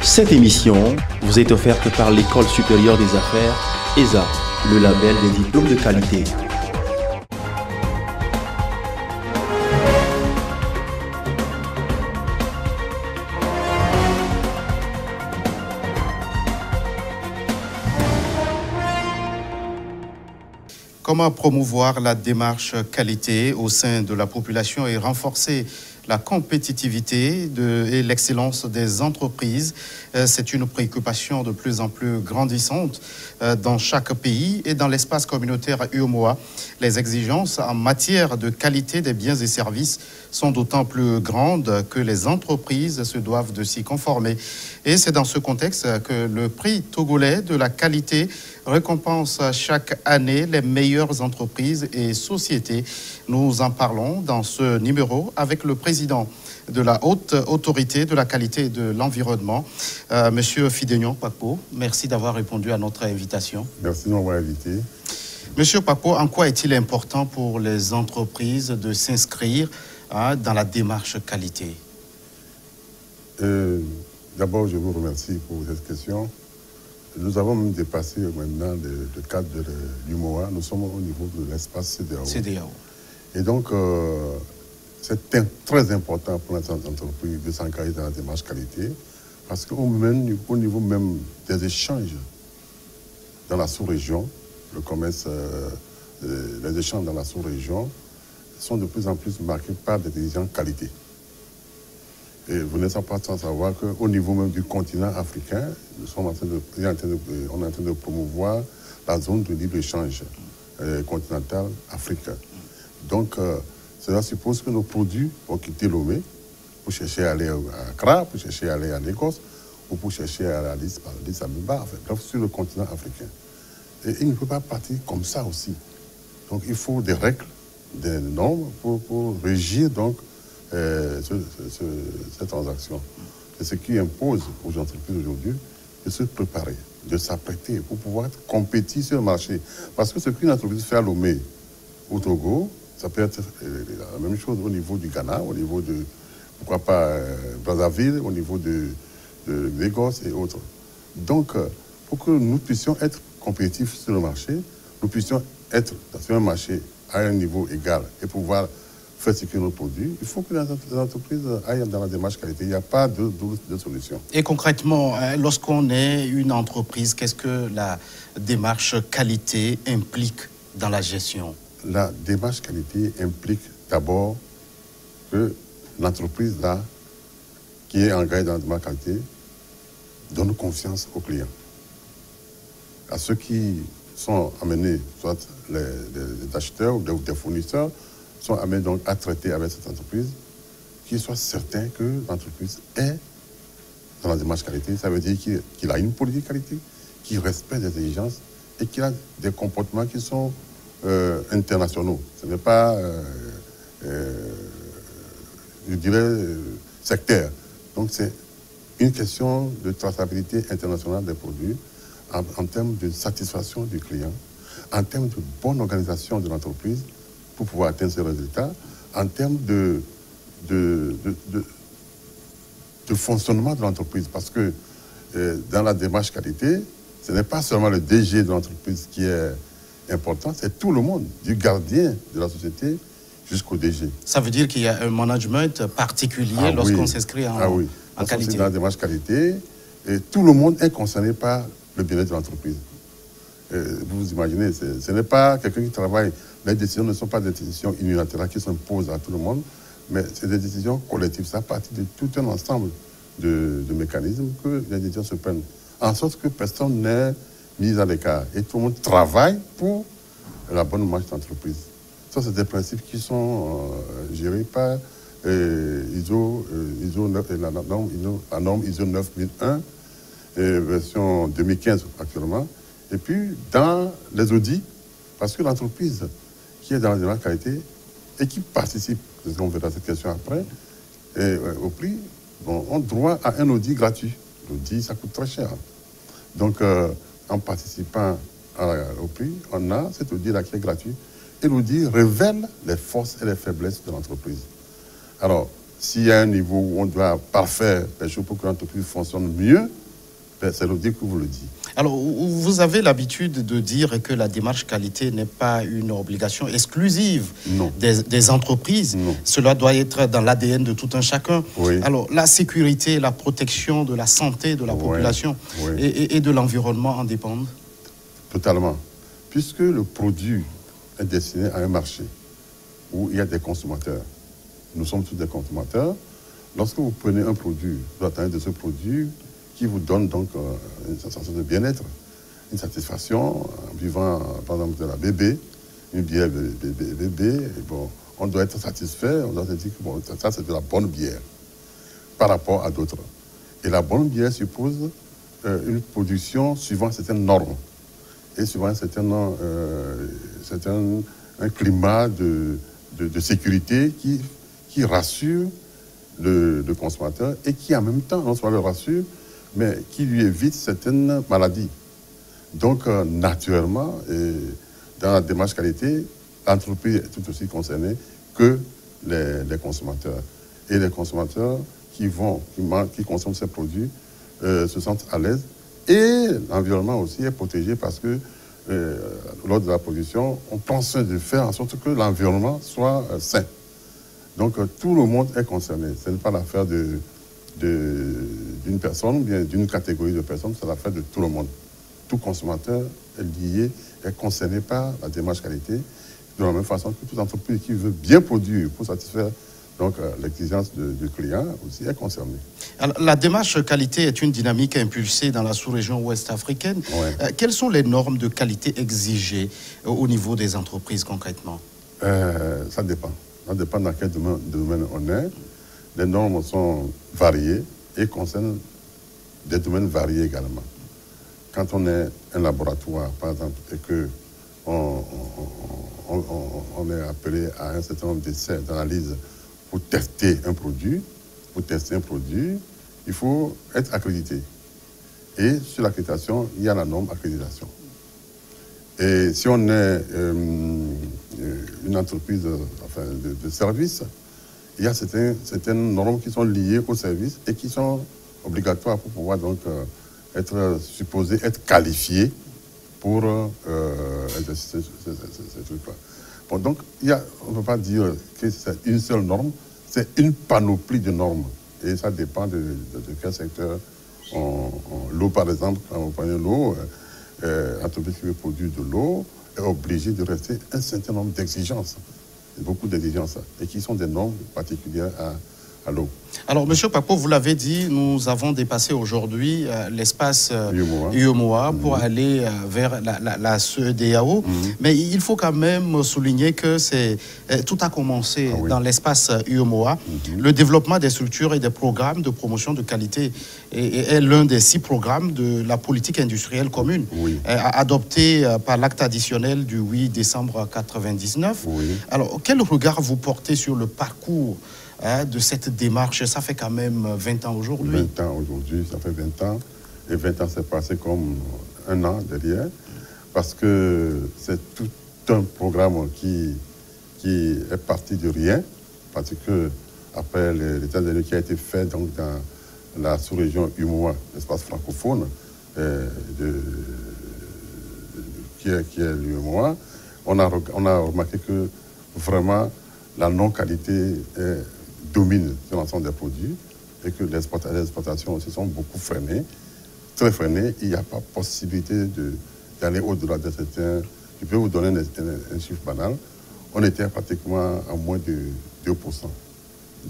Cette émission vous est offerte par l'École supérieure des affaires, ESA, le label des diplômes de qualité. Comment promouvoir la démarche qualité au sein de la population et renforcer la compétitivité et l'excellence des entreprises? C'est une préoccupation de plus en plus grandissante dans chaque pays et dans l'espace communautaire UEMOA. Les exigences en matière de qualité des biens et services sont d'autant plus grandes que les entreprises se doivent de s'y conformer. Et c'est dans ce contexte que le prix togolais de la qualité récompense chaque année les meilleures entreprises et sociétés. Nous en parlons dans ce numéro avec le président de la Haute Autorité de la Qualité et de l'Environnement, Monsieur Fidénion Kpakpo. Merci d'avoir répondu à notre invitation. Merci de m'avoir invité. Monsieur Kpakpo, en quoi est-il important pour les entreprises de s'inscrire dans la démarche qualité? D'abord, je vous remercie pour cette question. Nous avons même dépassé maintenant le cadre du MOA. Nous sommes au niveau de l'espace CEDEAO. Et donc, c'est très important pour les entreprises de s'engager dans la démarche qualité parce qu'au niveau même des échanges dans la sous-région, le commerce, les échanges dans la sous-région sont de plus en plus marqués par des exigences qualité. Et vous n'êtes pas sans savoir qu'au niveau même du continent africain, on est en train de promouvoir la zone de libre-échange continentale africaine. Donc, cela suppose que nos produits vont quitter Lomé pour chercher à aller à Accra, pour chercher à aller à Lagos, ou pour chercher à aller à Addis Abeba, bref, sur le continent africain. Et il ne peut pas partir comme ça aussi. Donc, il faut des règles, des normes pour régir donc cette transaction. C'est ce qui impose aux entreprises aujourd'hui de se préparer, de s'apprêter pour pouvoir compétir sur le marché. Parce que ce qu'une entreprise fait à Lomé, au Togo, ça peut être la même chose au niveau du Ghana, au niveau de, pourquoi pas, Brazzaville, au niveau de Lagos et autres. Donc, pour que nous puissions être compétitifs sur le marché, nous puissions être sur un marché à un niveau égal et pouvoir faire circuler nos produits, il faut que les entreprises aillent dans la démarche qualité. Il n'y a pas de solution. Et concrètement, lorsqu'on est une entreprise, qu'est-ce que la démarche qualité implique dans la gestion? La démarche qualité implique d'abord que l'entreprise là, qui est engagée dans la démarche qualité, donne confiance aux clients. À ceux qui sont amenés, soit les acheteurs ou des fournisseurs, sont amenés donc à traiter avec cette entreprise, qu'ils soient certains que l'entreprise est dans la démarche qualité. Ça veut dire qu'il a une politique qualité, qu'il respecte les exigences et qu'il a des comportements qui sont internationaux. Ce n'est pas, je dirais, sectaire. Donc c'est une question de traçabilité internationale des produits en termes de satisfaction du client, en termes de bonne organisation de l'entreprise pour pouvoir atteindre ces résultats, en termes de fonctionnement de l'entreprise. Parce que dans la démarche qualité, ce n'est pas seulement le DG de l'entreprise qui est important, c'est tout le monde, du gardien de la société jusqu'au DG. Ça veut dire qu'il y a un management particulier lorsqu'on s'inscrit en qualité. Dans la démarche qualité, et tout le monde est concerné par le bien-être de l'entreprise. Vous imaginez, ce n'est pas quelqu'un qui travaille. Les décisions ne sont pas des décisions unilatérales qui s'imposent à tout le monde, mais c'est des décisions collectives. C'est à partir de tout un ensemble de mécanismes que les décisions se prennent, en sorte que personne n'est mis à l'écart. Et tout le monde travaille pour la bonne marche d'entreprise. Ça, c'est des principes qui sont gérés par la norme ISO 9001, version 2015 actuellement. Et puis, dans les audits, parce que l'entreprise qui est dans la démarche qualité et qui participe, parce qu'on verra cette question après, au prix, ont droit à un audit gratuit. L'audit, ça coûte très cher. Donc, en participant au prix, on a cet audit-là qui est gratuit. Et l'audit révèle les forces et les faiblesses de l'entreprise. Alors, s'il y a un niveau où on doit parfaire les choses pour que l'entreprise fonctionne mieux, c'est l'ODIHR qui vous le dit. Alors, vous avez l'habitude de dire que la démarche qualité n'est pas une obligation exclusive des entreprises. Non. Cela doit être dans l'ADN de tout un chacun. Oui. Alors, la sécurité, la protection de la santé de la population et de l'environnement en dépendent? Totalement. Puisque le produit est destiné à un marché où il y a des consommateurs. Nous sommes tous des consommateurs. Lorsque vous prenez un produit, vous attendez de ce produit qui vous donne donc une sensation de bien-être, une satisfaction, en buvant par exemple de la bébé, une bière bébé, et bon, on doit être satisfait, on doit se dire que bon, ça c'est de la bonne bière par rapport à d'autres. Et la bonne bière suppose une production suivant certaines normes et suivant un climat de sécurité qui rassure le consommateur et qui en même temps, non seulement le rassure, mais qui lui évite certaines maladies. Donc, naturellement, dans la démarche qualité, l'entreprise est tout aussi concernée que les consommateurs. Et les consommateurs qui consomment ces produits se sentent à l'aise. Et l'environnement aussi est protégé parce que lors de la production, on prend soin de faire en sorte que l'environnement soit sain. Donc, tout le monde est concerné. Ce n'est pas l'affaire d'une personne ou bien d'une catégorie de personnes, c'est l'affaire de tout le monde. Tout consommateur est lié, est concerné par la démarche qualité, de la même façon que toute entreprise qui veut bien produire pour satisfaire donc l'exigence du client aussi est concernée. Alors, la démarche qualité est une dynamique impulsée dans la sous-région ouest africaine. Quelles sont les normes de qualité exigées au niveau des entreprises concrètement? Ça dépend. Ça dépend dans quel domaine on est. Les normes sont variées et concernent des domaines variés également. Quand on est un laboratoire, par exemple, et que on est appelé à un certain nombre d'essais, d'analyses pour tester un produit, il faut être accrédité. Et sur l'accréditation, il y a la norme accréditation. Et si on est une entreprise de service, il y a certaines normes qui sont liées au service et qui sont obligatoires pour pouvoir donc être supposées être qualifiées pour exercer ces trucs-là. Bon, donc, on ne peut pas dire que c'est une seule norme, c'est une panoplie de normes. Et ça dépend de quel secteur. L'eau, par exemple, quand on prend l'eau, l'entreprise qui veut produire de l'eau est obligée de rester un certain nombre d'exigences. Beaucoup d'exigences, et qui sont des normes particulières à l'eau. Alors, M. Papo, vous l'avez dit, nous avons dépassé aujourd'hui l'espace UEMOA pour aller vers la CEDEAO. Mais il faut quand même souligner que tout a commencé dans l'espace UEMOA. Le développement des structures et des programmes de promotion de qualité est l'un des 6 programmes de la politique industrielle commune, adopté par l'acte additionnel du 8 décembre 1999. Alors, quel regard vous portez sur le parcours de cette démarche? Ça fait quand même 20 ans aujourd'hui. 20 ans aujourd'hui, ça fait 20 ans. Et 20 ans, c'est passé comme un an derrière. Parce que c'est tout un programme qui est parti de rien. Parce que après l'état des lieux qui a été fait donc, dans la sous-région UEMOA, l'espace francophone, qui est l'UEMOA, on a remarqué que vraiment la non-qualité domine sur l'ensemble des produits et que les exportations aussi sont beaucoup freinées, très freinées. Il n'y a pas possibilité d'aller au-delà de certains. Je peux vous donner un chiffre banal. On était pratiquement à moins de 2%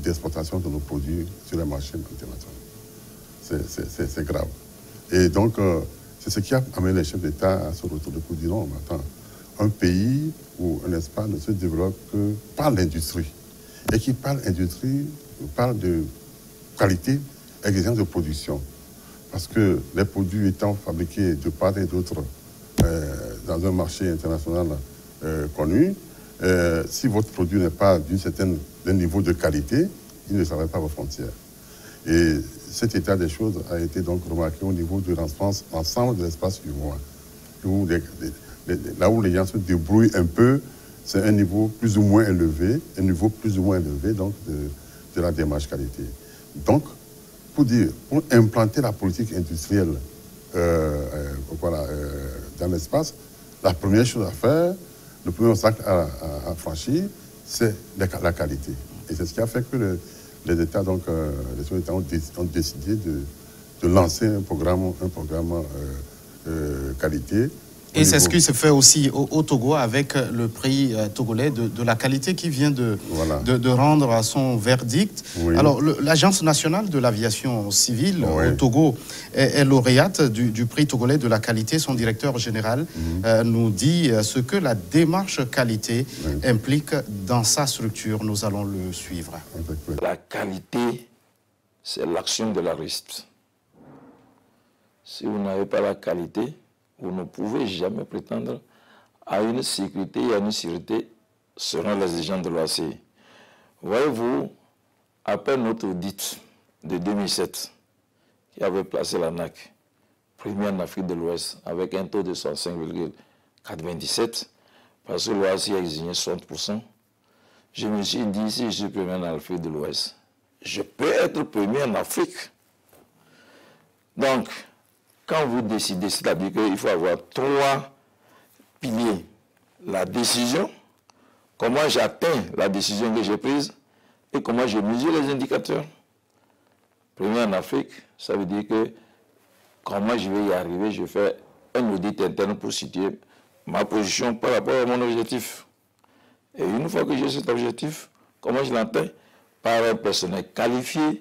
d'exportation de nos produits sur les marchés internationaux. C'est grave. Et donc, c'est ce qui a amené les chefs d'État à se retrouver pour dire non, attends, un pays ou un espace ne se développe que par l'industrie. Et qui parle industrie, parle de qualité, exigence de production. Parce que les produits étant fabriqués de part et d'autre dans un marché international connu, si votre produit n'est pas d'un niveau de qualité, il ne s'arrête pas à vos frontières. Et cet état des choses a été donc remarqué au niveau de l'ensemble de l'espace UEMOA. Là où les gens se débrouillent un peu, c'est un niveau plus ou moins élevé, donc de la démarche qualité. Donc, pour implanter la politique industrielle dans l'espace, la première chose à faire, le premier obstacle à franchir, c'est la qualité. Et c'est ce qui a fait que les États, donc, les États ont décidé de lancer un programme qualité. Et c'est ce qui se fait aussi au Togo avec le prix togolais de la qualité qui vient de rendre son verdict. Oui. Alors, l'Agence nationale de l'aviation civile au Togo est lauréate du prix togolais de la qualité. Son directeur général nous dit ce que la démarche qualité implique dans sa structure. Nous allons le suivre. La qualité, c'est l'action de la réussite. Si vous n'avez pas la qualité, vous ne pouvez jamais prétendre à une sécurité et à une sûreté selon les exigences de l'OACI. Voyez-vous, après notre audit de 2007, qui avait placé l'ANAC première en Afrique de l'Ouest avec un taux de 65,97, parce que l'OACI a exigé 60%, je me suis dit, si je suis premier en Afrique de l'Ouest, je peux être premier en Afrique. Donc, quand vous décidez, c'est-à-dire qu'il faut avoir 3 piliers. La décision, comment j'atteins la décision que j'ai prise et comment je mesure les indicateurs. Premier en Afrique, ça veut dire que comment je vais y arriver, je fais un audit interne pour situer ma position par rapport à mon objectif. Et une fois que j'ai cet objectif, comment je l'atteins? Par un personnel qualifié,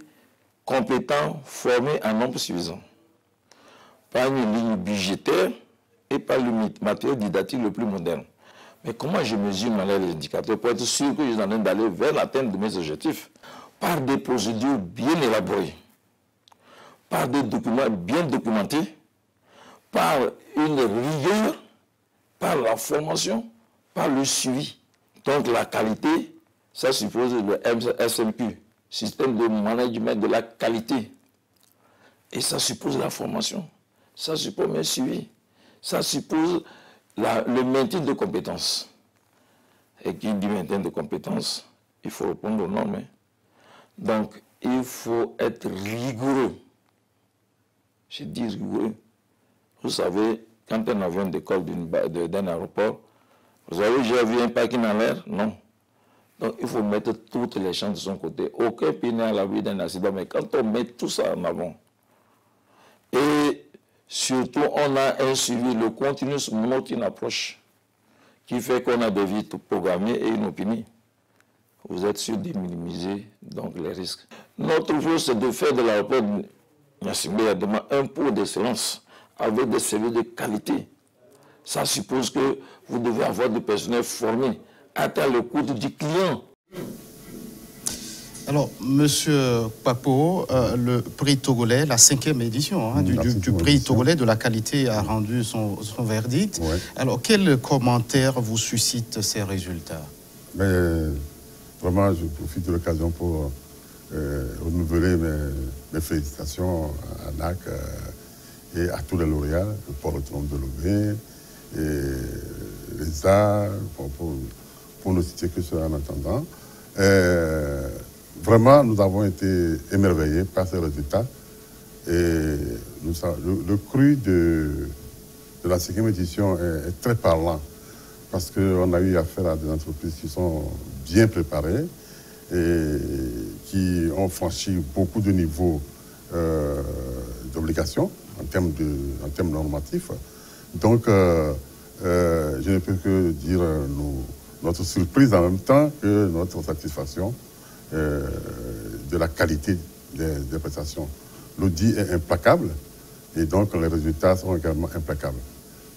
compétent, formé en nombre suffisant. Par une ligne budgétaire et par le matériel didactique le plus moderne. Mais comment je mesure les indicateurs pour être sûr que je suis en train d'aller vers l'atteinte de mes objectifs? Par des procédures bien élaborées, par des documents bien documentés, par une rigueur, par la formation, par le suivi. Donc la qualité, ça suppose le SMP, système de management de la qualité. Et ça suppose la formation. Ça suppose un suivi. Ça suppose le maintien de compétences. Et qui dit maintien de compétences, il faut répondre aux normes. Donc, il faut être rigoureux. Je dis rigoureux. Vous savez, quand un avion décolle d'un aéroport, vous avez déjà vu un parking en l'air? Non. Donc, il faut mettre toutes les chances de son côté. Aucun pays n'est à l'abri d'un accident, mais quand on met tout ça en avant, et surtout, on a un suivi, le continuous monitoring approche, qui fait qu'on a des vies programmées et une opinion. Vous êtes sûr de minimiser donc les risques. Notre rôle, c'est de faire de l'aéroport un pôle d'excellence avec des services de qualité. Ça suppose que vous devez avoir du personnel formé, atteindre le coût du client. Alors, Monsieur Papo, le prix togolais, la 5e édition du prix togolais de la qualité a rendu son verdict. Ouais. Alors, quel commentaire vous suscitent ces résultats? Vraiment, je profite de l'occasion pour renouveler mes félicitations à ANAC et à tous les lauréats, le port autonome de Lomé, et les arts, pour ne citer que cela en attendant. Vraiment, nous avons été émerveillés par ces résultats. Et le cru de la 5e édition est très parlant parce qu'on a eu affaire à des entreprises qui sont bien préparées et qui ont franchi beaucoup de niveaux d'obligations en termes normatifs. Donc, je ne peux que dire notre surprise en même temps que notre satisfaction de la qualité des prestations. L'audit est implacable et donc les résultats sont également implacables.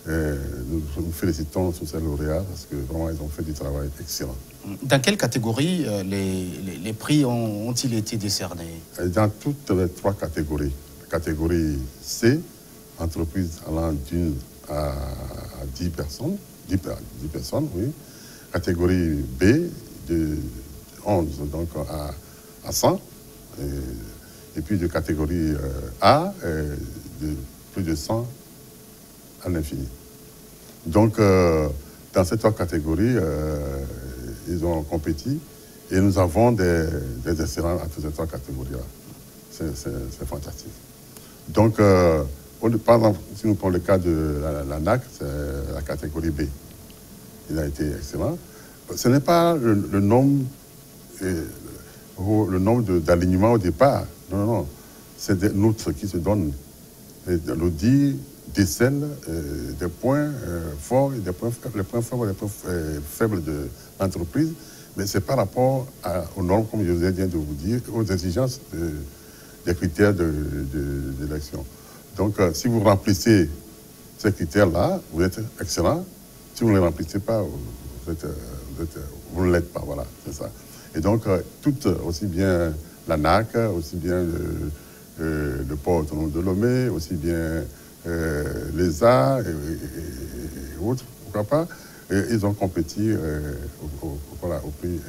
Nous nous félicitons sur ces lauréats parce que vraiment ils ont fait du travail excellent. Dans quelle catégorie les prix ont-ils été décernés? Dans toutes les 3 catégories. Catégorie C, entreprise allant d'1 à 10 personnes, 10 personnes, oui. Catégorie B, de 11 donc à 100, et puis de catégorie A, de plus de 100 à l'infini. Donc, dans ces 3 catégories, ils ont compétit Et nous avons des excellents à toutes ces trois catégories-là. C'est fantastique. Donc, par exemple, si nous prenons le cas de la NAC, c'est la catégorie B. Il a été excellent. Ce n'est pas le nombre d'alignements au départ. Non, non. C'est des notes qui se donnent. L'audit décèle des points forts et les points forts et les points faibles de l'entreprise. Mais c'est par rapport aux normes, comme je viens de vous dire, aux exigences des critères de l'élection. Donc, si vous remplissez ces critères-là, vous êtes excellent. Si vous ne les remplissez pas, vous ne l'êtes pas. Voilà, c'est ça. Et donc, toutes, aussi bien la NAC, aussi bien le port autonome de Lomé, aussi bien l'ESA et autres, pourquoi pas, ils ont compétit au prix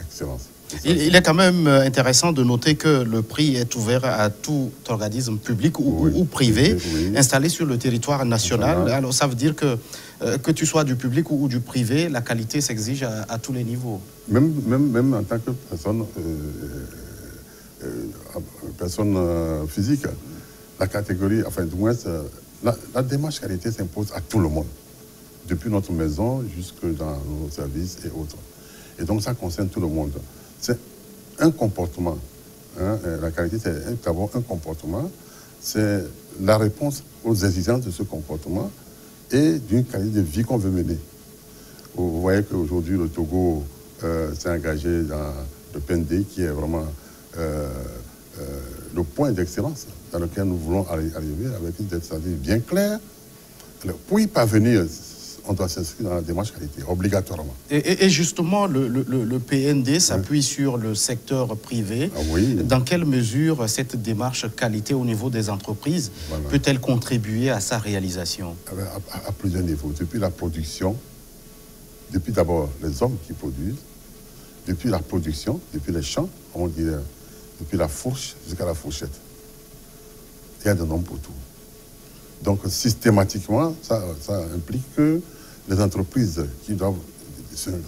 excellence. Il est quand même intéressant de noter que le prix est ouvert à tout organisme public ou privé installé sur le territoire national. Voilà. Alors ça veut dire que tu sois du public ou du privé, la qualité s'exige à tous les niveaux. Même en tant que personne physique, la catégorie, enfin du moins, la démarche qualité s'impose à tout le monde, depuis notre maison jusque dans nos services et autres. Et donc ça concerne tout le monde. C'est un comportement. Hein, la qualité, c'est d'abord un comportement. C'est la réponse aux exigences de ce comportement et d'une qualité de vie qu'on veut mener. Vous voyez qu'aujourd'hui, le Togo s'est engagé dans le PND, qui est vraiment le point d'excellence dans lequel nous voulons arriver avec une stratégie bien claire. Alors, pour y parvenir, on doit s'inscrire dans la démarche qualité, obligatoirement. Et justement, le PND s'appuie sur le secteur privé. Ah oui. Dans quelle mesure cette démarche qualité au niveau des entreprises peut-elle contribuer à sa réalisation? À plusieurs niveaux. Depuis la production, depuis d'abord les hommes qui produisent, depuis la production, depuis les champs, on dirait, depuis la fourche jusqu'à la fourchette. Il y a des normes pour tout. Donc, systématiquement, ça implique que les entreprises qui doivent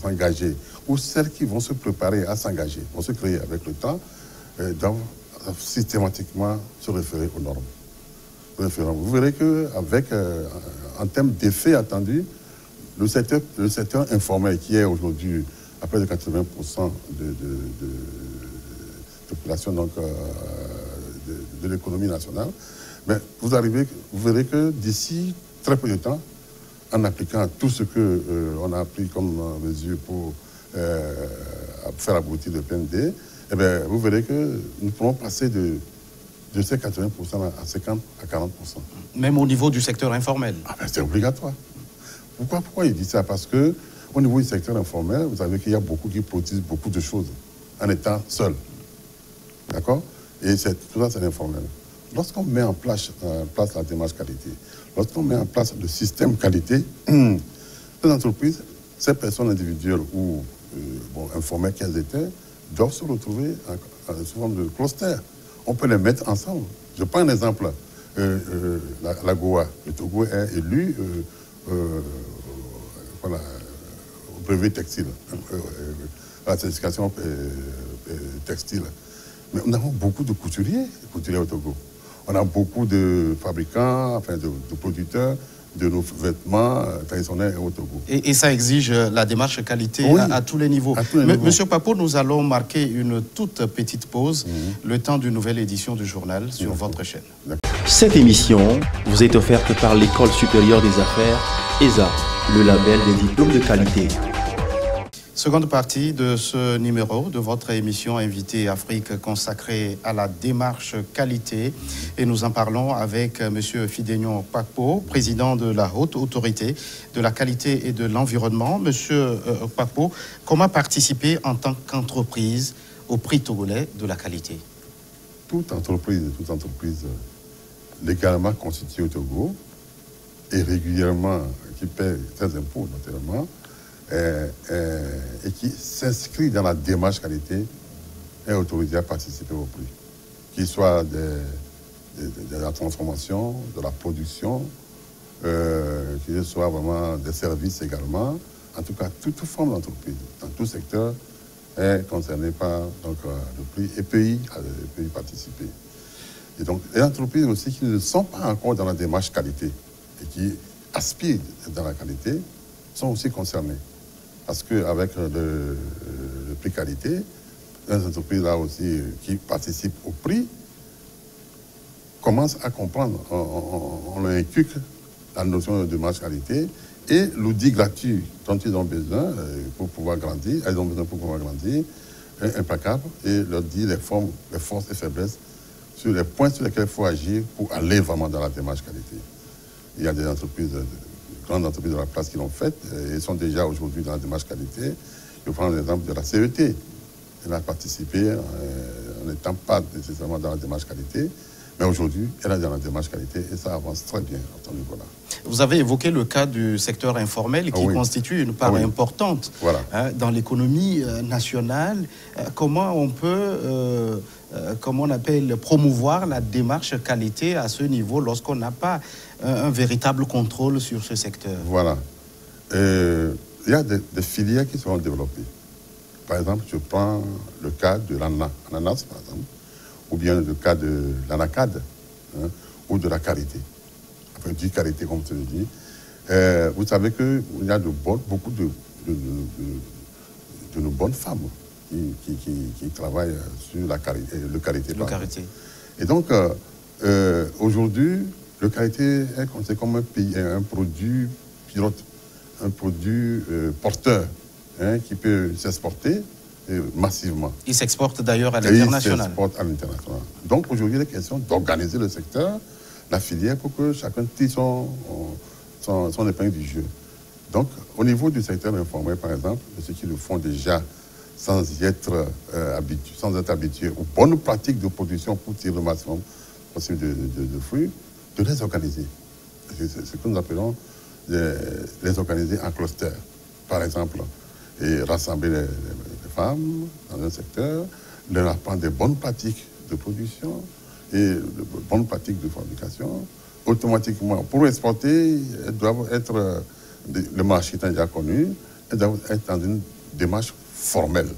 s'engager ou celles qui vont se préparer à s'engager, vont se créer avec le temps, doivent systématiquement se référer aux normes. Vous verrez qu'avec, en termes d'effets attendus, le secteur informel qui est aujourd'hui à près de 80% de population donc, de l'économie nationale, mais vous verrez que d'ici très peu de temps, en appliquant tout ce qu'on a appris comme mesure pour faire aboutir le PND, eh bien, vous verrez que nous pourrons passer de ces 80% à 50 à 40%. Même au niveau du secteur informel? C'est obligatoire. Pourquoi il dit ça? Parce qu'au niveau du secteur informel, vous savez qu'il y a beaucoup qui produisent beaucoup de choses en étant seuls. D'accord? Et tout ça, c'est l'informel. Lorsqu'on met en place la démarche qualité, lorsqu'on met en place le système qualité, les entreprises, ces personnes individuelles ou informelles qu'elles étaient, doivent se retrouver sous forme de cluster. On peut les mettre ensemble. Je prends un exemple. La Goa, le Togo est élu au brevet textile, la certification textile. Mais nous avons beaucoup de couturiers au Togo. On a beaucoup de fabricants, enfin de producteurs de nos vêtements traditionnels au Togo. Et ça exige la démarche qualité à tous les niveaux. Monsieur Papo, nous allons marquer une toute petite pause, le temps d'une nouvelle édition du journal sur votre chaîne. Cette émission vous est offerte par l'École supérieure des affaires, ESA, le label des diplômes de qualité. Seconde partie de ce numéro de votre émission Invité Afrique consacrée à la démarche qualité. Et nous en parlons avec M. Fideyon Kpakpo, président de la Haute Autorité de la qualité et de l'environnement. M. Kpakpo, comment participer en tant qu'entreprise au prix togolais de la qualité? Toute entreprise légalement constituée au Togo et régulièrement qui paie ses impôts notamment, et qui s'inscrit dans la démarche qualité est autorisé à participer au prix. Qu'il soit de la transformation, de la production, qu'il soit vraiment des services également. En tout cas, toute forme d'entreprise, dans tout secteur, est concerné par donc, le prix et peut y participer. Et donc, les entreprises aussi qui ne sont pas encore dans la démarche qualité et qui aspirent dans la qualité sont aussi concernées. Parce qu'avec le prix qualité, les entreprises là aussi qui participent au prix commencent à comprendre, on leur inculque la notion de démarche qualité et l'outil gratuit dont ils ont besoin pour pouvoir grandir, elles ont besoin pour pouvoir grandir, implacable, et leur dit les forces et faiblesses sur les points sur lesquels il faut agir pour aller vraiment dans la démarche qualité. Il y a des entreprises, grandes entreprises de la place qui l'ont fait et sont déjà aujourd'hui dans la démarche qualité. Je prends l'exemple de la CET. Elle a participé en n'étant pas nécessairement dans la démarche qualité, mais aujourd'hui, elle est dans la démarche qualité et ça avance très bien à ce niveau-là. Vous avez évoqué le cas du secteur informel qui constitue une part importante dans l'économie nationale. Comment on peut, comment on appelle, promouvoir la démarche qualité à ce niveau lorsqu'on n'a pas un véritable contrôle sur ce secteur? Voilà. Il y a des filières qui seront développées. Par exemple, je prends le cas de l'ananas, par exemple, ou bien le cas de l'anacade, ou de la karité. Enfin, du karité, comme tu le dis. Vous savez qu'il y a beaucoup de nos bonnes femmes qui travaillent sur le karité. Et donc, aujourd'hui, le karité est considéré comme un produit pilote, un produit porteur, qui peut s'exporter massivement. Il s'exporte d'ailleurs à l'international. Il s'exporte à l'international. Donc aujourd'hui, il est question d'organiser le secteur, la filière, pour que chacun tire son épingle du jeu. Donc au niveau du secteur informel, par exemple, ceux qui le font déjà sans être habitués aux bonnes pratiques de production pour tirer le maximum possible de fruits, de les organiser. C'est ce que nous appelons les organiser en cluster, par exemple. Et rassembler les femmes dans un secteur, leur apprendre des bonnes pratiques de production et de bonnes pratiques de fabrication. Automatiquement, pour exporter, elles doivent être, le marché étant déjà connu, elles doivent être dans une démarche formelle.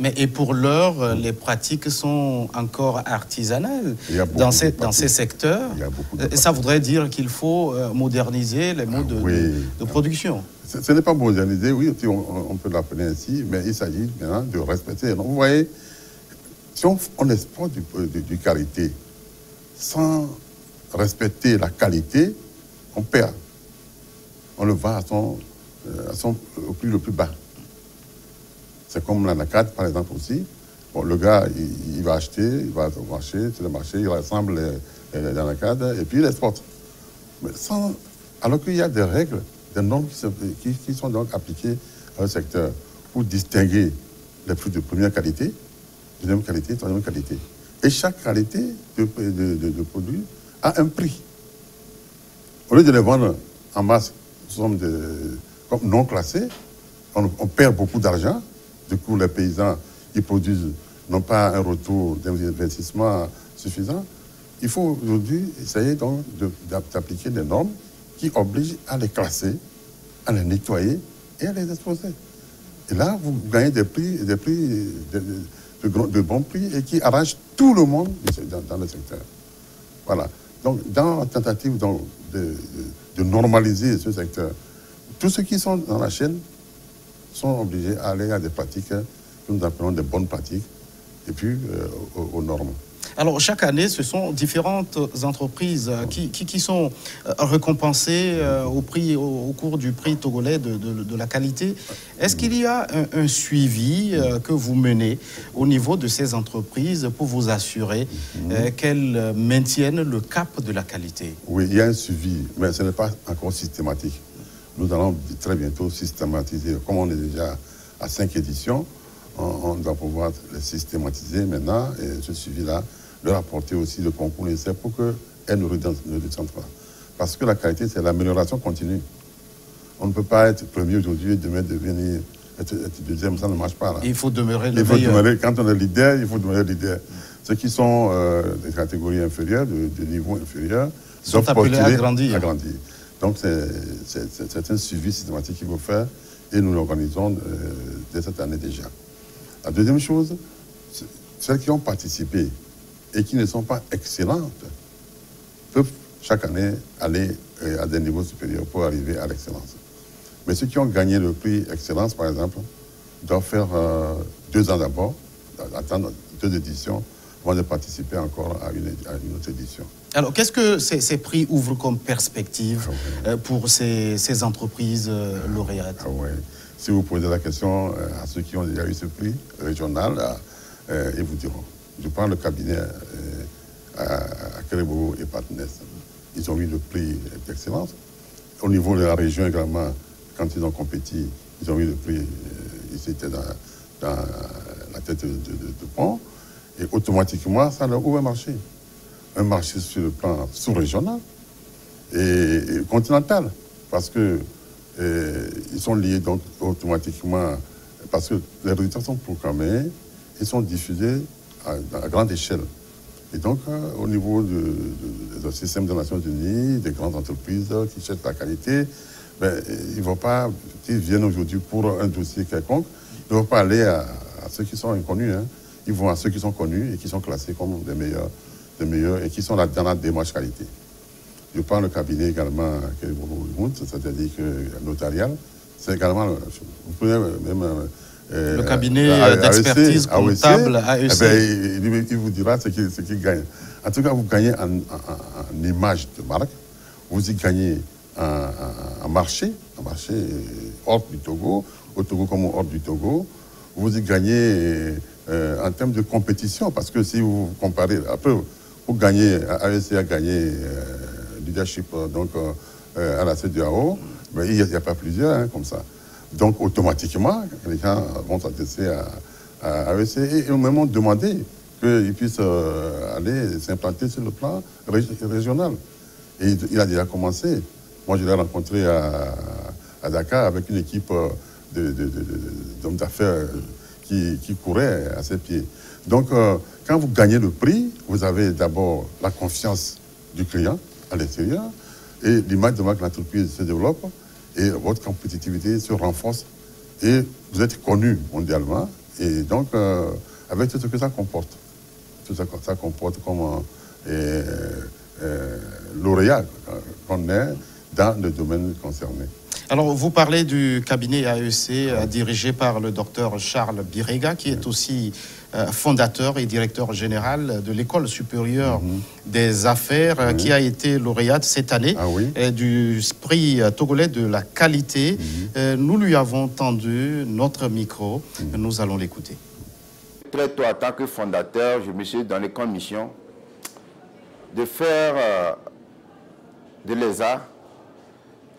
Mais et pour l'heure, les pratiques sont encore artisanales dans ces secteurs. Ça voudrait dire qu'il faut moderniser les modes de production. Ce n'est pas modernisé, oui, on peut l'appeler ainsi, mais il s'agit maintenant de respecter. Donc, vous voyez, si on exporte du karité sans respecter la qualité, on perd. On le vend au prix le plus bas. C'est comme l'anacade, par exemple, aussi. Bon, le gars, il va acheter, il va au marché, sur le marché, il rassemble les anacades et puis il exporte. Mais alors qu'il y a des règles, des normes qui sont donc appliquées à un secteur pour distinguer les fruits de première qualité, deuxième qualité, troisième qualité. Et chaque qualité de produit a un prix. Au lieu de les vendre en masse, comme non classés, on perd beaucoup d'argent. Du coup, les paysans, ils produisent non pas un retour d'investissement suffisant. Il faut aujourd'hui essayer donc d'appliquer des normes qui obligent à les classer, à les nettoyer et à les exposer. Et là, vous gagnez des prix de bons prix et qui arrangent tout le monde dans le secteur. Voilà. Donc, dans la tentative de normaliser ce secteur, tous ceux qui sont dans la chaîne sont obligés à aller à des pratiques que nous appelons des bonnes pratiques et puis aux normes. Alors, chaque année, ce sont différentes entreprises qui sont récompensées au cours du prix togolais de la qualité. Est-ce qu'il y a un suivi que vous menez au niveau de ces entreprises pour vous assurer qu'elles maintiennent le cap de la qualité? Oui, il y a un suivi, mais ce n'est pas encore systématique. Nous allons très bientôt systématiser. Comme on est déjà à 5 éditions, on doit pouvoir les systématiser maintenant et ce suivi-là, leur apporter aussi le concours nécessaire pour qu'elles ne redescendent pas. Parce que la qualité, c'est l'amélioration continue. On ne peut pas être premier aujourd'hui et demain devenir être deuxième, ça ne marche pas. Là. Il faut demeurer le meilleur. Quand on est leader, il faut demeurer leader. Ceux qui sont des catégories inférieures, de niveau inférieur, sont appelés à grandir. Donc c'est un suivi systématique qu'il faut faire et nous l'organisons dès cette année déjà. La deuxième chose, celles qui ont participé et qui ne sont pas excellentes peuvent chaque année aller à des niveaux supérieurs pour arriver à l'excellence. Mais ceux qui ont gagné le prix Excellence, par exemple, doivent faire 2 ans d'abord, attendre 2 éditions, avant de participer encore à une autre édition. Alors, qu'est-ce que ces prix ouvrent comme perspective pour ces entreprises lauréates? Si vous posez la question à ceux qui ont déjà eu ce prix régional, ils vous diront. Je prends le cabinet à Kérébo et Partenaires. Ils ont eu le prix d'excellence. Au niveau de la région également, quand ils ont compétit, ils ont eu le prix, ils étaient dans la tête de pont. Et automatiquement, ça leur ouvre un marché. Un marché sur le plan sous-régional et continental. Parce que ils sont liés donc automatiquement, parce que les résultats sont programmés et sont diffusés à grande échelle. Et donc, au niveau du système des Nations Unies, des grandes entreprises qui cherchent la qualité, ils ne vont pas, s'ils viennent aujourd'hui pour un dossier quelconque, ils ne vont pas aller à ceux qui sont inconnus. Hein. Ils vont à ceux qui sont connus et qui sont classés comme des meilleurs et qui sont dans la démarche qualité. Je prends le cabinet également, c'est-à-dire que notarial, c'est également, vous pouvez même... le cabinet d'expertise comptable AEC. Il vous dira ce qu'il gagne. En tout cas, vous gagnez en image de marque, vous y gagnez en marché hors du Togo, au Togo comme hors du Togo, vous y gagnez en termes de compétition, parce que si vous comparez, après, vous gagnez, AEC a gagné leadership donc, à la CEDEAO, mais il n'y a pas plusieurs hein, comme ça. Donc, automatiquement, les gens vont s'adresser à AEC et au moment de demander qu'ils puissent aller s'implanter sur le plan régional. Et il a déjà commencé. Moi, je l'ai rencontré à Dakar avec une équipe d'hommes d'affaires qui couraient à ses pieds. Donc, quand vous gagnez le prix, vous avez d'abord la confiance du client à l'extérieur et l'image de marque de l'entreprise se développe. Et votre compétitivité se renforce et vous êtes connu mondialement. Et donc, avec tout ce que ça comporte, tout ce que ça comporte comme lauréat qu'on est dans le domaine concerné. Alors, vous parlez du cabinet AEC dirigé par le docteur Charles Birega, qui est aussi fondateur et directeur général de l'École supérieure des affaires, qui a été lauréate cette année du prix togolais de la qualité. Nous lui avons tendu notre micro. Nous allons l'écouter. Très tôt, en tant que fondateur, je me suis donné comme mission de faire de l'ESA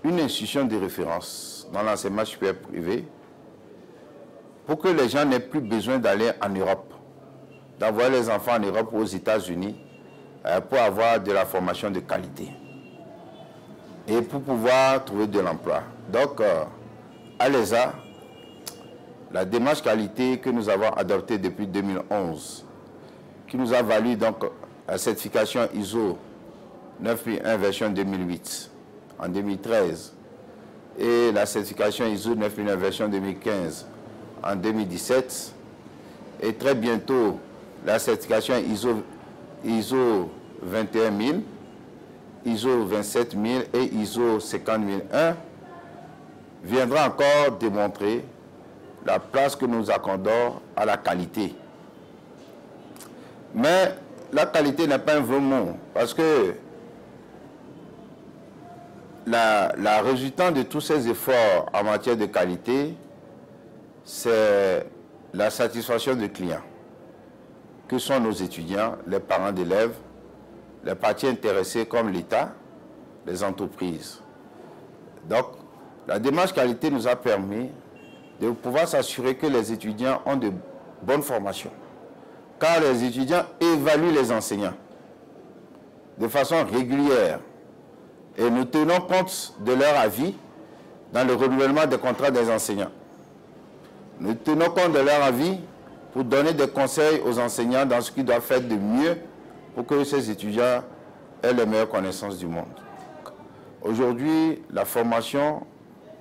une institution de référence dans l'enseignement supérieur privé pour que les gens n'aient plus besoin d'aller en Europe, d'envoyer les enfants en Europe ou aux États-Unis pour avoir de la formation de qualité et pour pouvoir trouver de l'emploi. Donc, à l'ESA, la démarche qualité que nous avons adoptée depuis 2011, qui nous a valu donc la certification ISO 9001 version 2008, en 2013 et la certification ISO 9001 version 2015 en 2017 et très bientôt la certification ISO 21000, ISO 27000 et ISO 50001 viendra encore démontrer la place que nous accordons à la qualité. Mais la qualité n'est pas un vrai mot parce que la résultante de tous ces efforts en matière de qualité, c'est la satisfaction des clients, que sont nos étudiants, les parents d'élèves, les parties intéressées comme l'État, les entreprises. Donc, la démarche qualité nous a permis de pouvoir s'assurer que les étudiants ont de bonnes formations, car les étudiants évaluent les enseignants de façon régulière. Et nous tenons compte de leur avis dans le renouvellement des contrats des enseignants. Nous tenons compte de leur avis pour donner des conseils aux enseignants dans ce qu'ils doivent faire de mieux pour que ces étudiants aient les meilleures connaissances du monde. Aujourd'hui, la formation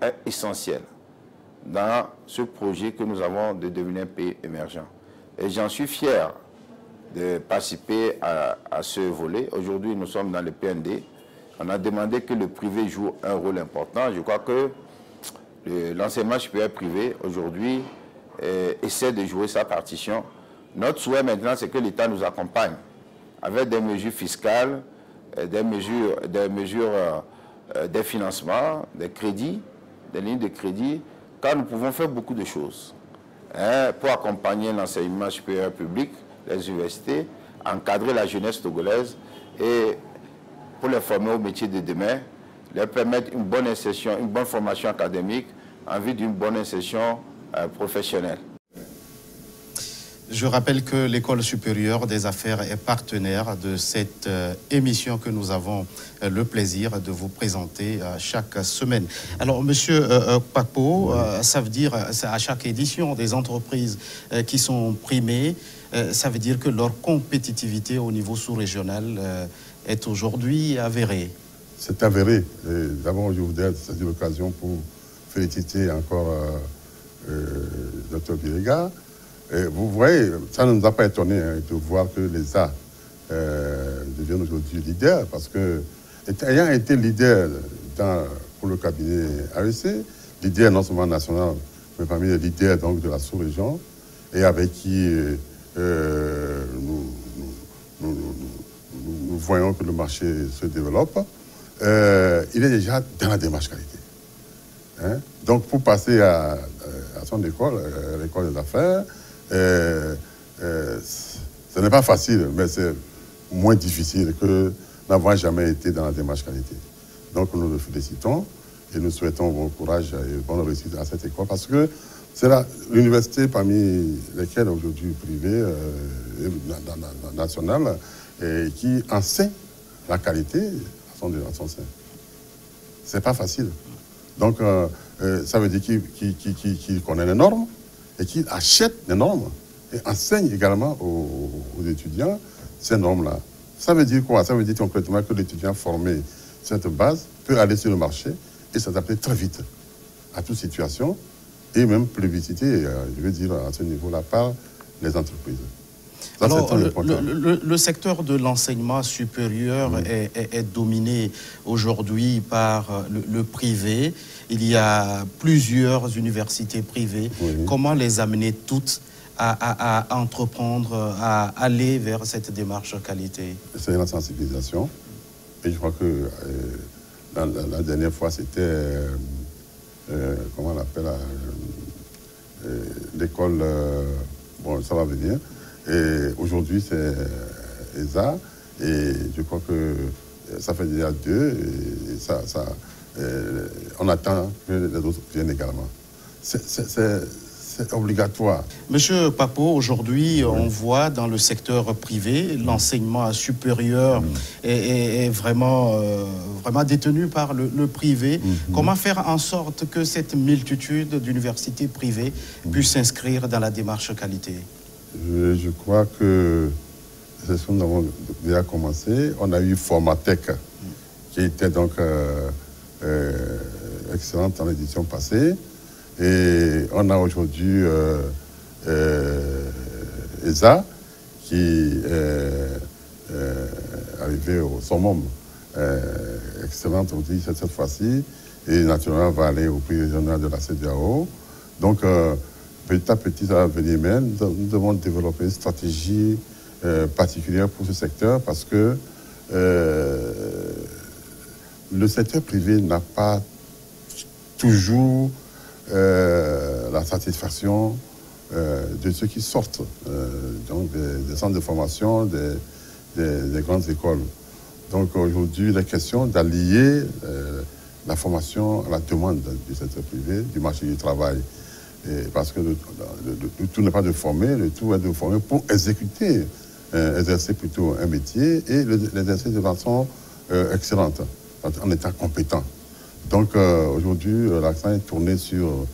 est essentielle. dans ce projet que nous avons de devenir un pays émergent. Et j'en suis fier de participer à ce volet. Aujourd'hui, nous sommes dans le PND. On a demandé que le privé joue un rôle important. Je crois que l'enseignement supérieur privé, aujourd'hui, essaie de jouer sa partition. Notre souhait maintenant, c'est que l'État nous accompagne avec des mesures fiscales, des financements, des crédits, des lignes de crédit, car nous pouvons faire beaucoup de choses pour accompagner l'enseignement supérieur public, les universités, encadrer la jeunesse togolaise et pour les former au métier de demain, leur permettre une bonne insertion, une bonne formation académique en vue d'une bonne insertion professionnelle. Je rappelle que l'École supérieure des affaires est partenaire de cette émission que nous avons le plaisir de vous présenter chaque semaine. Alors, Monsieur Kpakpo, ça veut dire à chaque édition des entreprises qui sont primées, ça veut dire que leur compétitivité au niveau sous-régional est aujourd'hui avérée. C'est avéré. D'abord, je voudrais saisir l'occasion pour féliciter encore Dr Birega. Vous voyez, ça ne nous a pas étonné de voir que les arts deviennent aujourd'hui leaders, parce que, ayant été leader pour le cabinet AEC, leader non seulement national, mais parmi les leaders donc, de la sous-région, et avec qui nous voyons que le marché se développe, il est déjà dans la démarche qualité. Donc, pour passer à son école, l'école des affaires, ce n'est pas facile, mais c'est moins difficile que n'avoir jamais été dans la démarche qualité. Donc nous le félicitons et nous souhaitons bon courage et bonne réussite à cette école, parce que c'est l'université parmi lesquelles aujourd'hui privée, nationale, qui enseigne la qualité à son sein. C'est pas facile. Donc ça veut dire qu'il connaît les normes, et qui achète les normes et enseigne également aux étudiants ces normes-là. Ça veut dire quoi? Ça veut dire concrètement que l'étudiant formé sur cette base peut aller sur le marché et s'adapter très vite à toute situation et même plébiscité, je veux dire, à ce niveau-là, par les entreprises. Ça, alors, le secteur de l'enseignement supérieur est dominé aujourd'hui par le privé. Il y a plusieurs universités privées. Comment les amener toutes à entreprendre, à aller vers cette démarche qualité? C'est la sensibilisation. Et je crois que la dernière fois, c'était, comment on l'appelle, l'école, bon, ça va venir. Et aujourd'hui, c'est ESA. Et je crois que ça fait déjà 2. Et on attend que les autres viennent également. C'est obligatoire. Monsieur Kpakpo, aujourd'hui, on voit dans le secteur privé, l'enseignement supérieur est vraiment détenu par le privé. Comment faire en sorte que cette multitude d'universités privées puisse s'inscrire dans la démarche qualité? Je crois que c'est ce que nous avons déjà commencé. On a eu Formatec, qui était donc excellente dans l'édition passée. Et on a aujourd'hui ESA, qui est arrivé au summum, excellente aussi cette fois-ci. Et naturellement, va aller au prix régional de la CEDEAO. Donc, petit à petit, ça va venir même. Nous devons développer une stratégie particulière pour ce secteur, parce que le secteur privé n'a pas toujours la satisfaction de ceux qui sortent donc des centres de formation, des grandes écoles. Donc aujourd'hui, il est question d'allier la formation à la demande du secteur privé, du marché du travail. Parce que le tout n'est pas de former, le tout est de former pour exécuter, exercer plutôt un métier et l'exercer de façon excellente, en étant compétent. Donc aujourd'hui, l'accent est tourné sur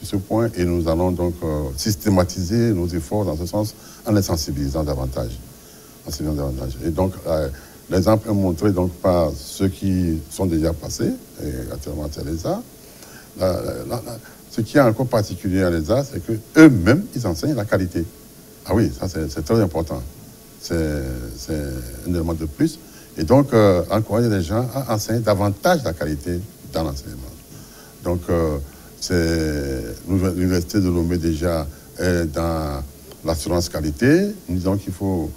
ce point et nous allons donc systématiser nos efforts dans ce sens en les sensibilisant davantage. Et donc l'exemple est montré donc par ceux qui sont déjà passés, et actuellement à l'ESA, ce qui est encore particulier à l'ESA, c'est qu'eux-mêmes, ils enseignent la qualité. Ah oui, ça c'est très important. C'est un élément de plus. Et donc, encourager les gens à enseigner davantage la qualité dans l'enseignement. Donc, l'Université de Lomé déjà est dans l'assurance qualité. Nous disons qu'il faut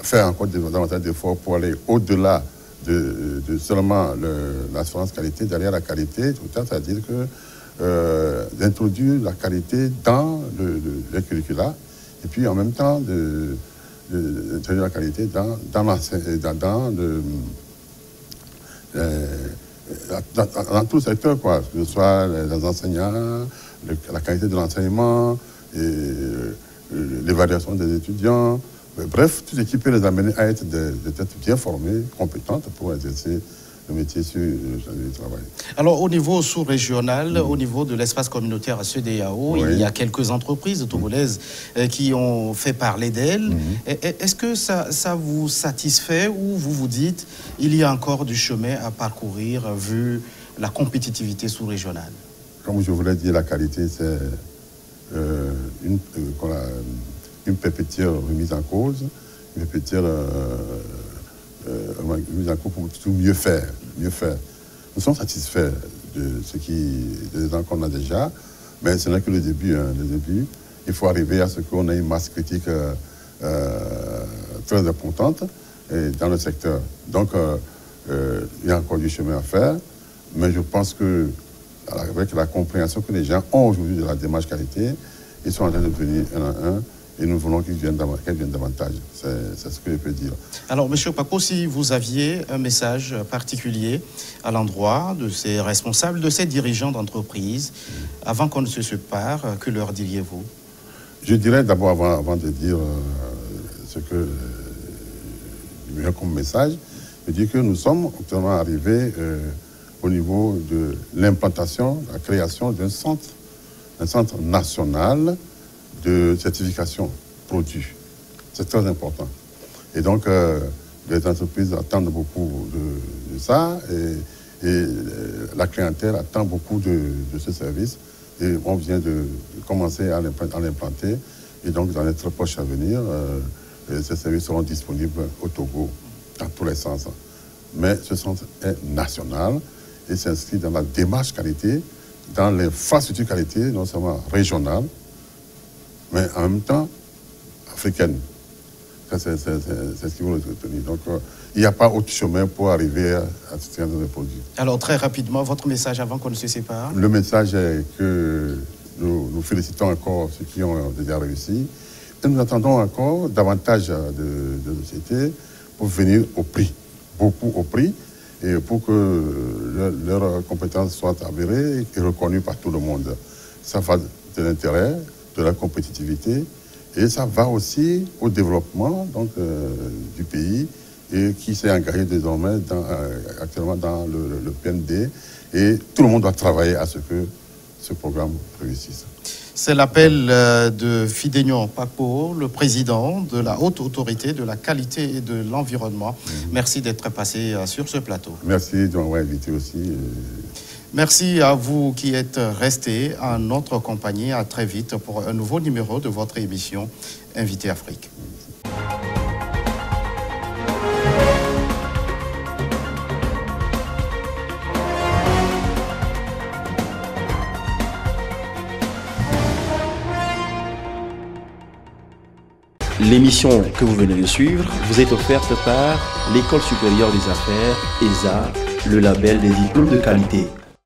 faire encore davantage d'efforts pour aller au-delà de seulement l'assurance qualité, derrière la qualité, tout ça, c'est-à-dire que d'introduire la qualité dans les curricula et puis en même temps d'introduire la qualité dans tout le secteur, quoi, que ce soit les enseignants, la qualité de l'enseignement, l'évaluation des étudiants. Bref, tout ce qui peut les amener à être bien formés, compétentes pour exercer le métier sur le travail. Alors, au niveau sous-régional, au niveau de l'espace communautaire à CEDEAO, oui, il y a quelques entreprises togolaises qui ont fait parler d'elles. Est-ce que ça vous satisfait ou vous vous dites il y a encore du chemin à parcourir vu la compétitivité sous-régionale? Comme je voulais dire, la qualité, c'est une perpétuelle remise en cause, une perpétuelle remise en cause pour tout mieux faire. Nous sommes satisfaits des gens qu'on a déjà, mais ce n'est que le début. Il faut arriver à ce qu'on ait une masse critique très importante dans le secteur. Donc, il y a encore du chemin à faire, mais je pense que avec la compréhension que les gens ont aujourd'hui de la démarche qualité, ils sont en train de venir un à un. Et nous voulons qu'ils viennent davantage. C'est ce que je peux dire. Alors, M. Okpako, si vous aviez un message particulier à l'endroit de ces responsables, de ces dirigeants d'entreprise, avant qu'on ne se sépare, que leur diriez-vous? Je dirais d'abord, avant de dire ce que je viens comme message, je dis que nous sommes actuellement arrivés au niveau de l'implantation, la création d'un centre national de certification produit. C'est très important. Et donc, les entreprises attendent beaucoup de ça et la clientèle attend beaucoup de ce service. Et on vient de commencer à l'implanter. Et donc, dans les très proches à venir, ces services seront disponibles au Togo, dans tous les sens. Mais ce centre est national et s'inscrit dans la démarche qualité, dans l'infrastructure qualité, non seulement régionale, mais en même temps africaine. C'est ce qu'il faut retenir. Donc, il n'y a pas autre chemin pour arriver à ce genre de produit. Alors, très rapidement, votre message avant qu'on ne se sépare? Le message est que nous félicitons encore ceux qui ont déjà réussi. Et nous attendons encore davantage de sociétés pour venir au prix, beaucoup au prix, et pour que leurs compétences soient avérées et reconnues par tout le monde. Ça va de l'intérêt, de la compétitivité, et ça va aussi au développement donc, du pays et qui s'est engagé désormais actuellement dans le PND, et tout le monde doit travailler à ce que ce programme réussisse. C'est l'appel de Fideño Okpako, le président de la haute autorité de la qualité et de l'environnement. Merci d'être passé sur ce plateau. Merci de m'avoir invité aussi. Merci à vous qui êtes restés en notre compagnie. À très vite pour un nouveau numéro de votre émission Invité Afrique. L'émission que vous venez de suivre vous est offerte par l'École supérieure des affaires, ESA, le label des diplômes de qualité.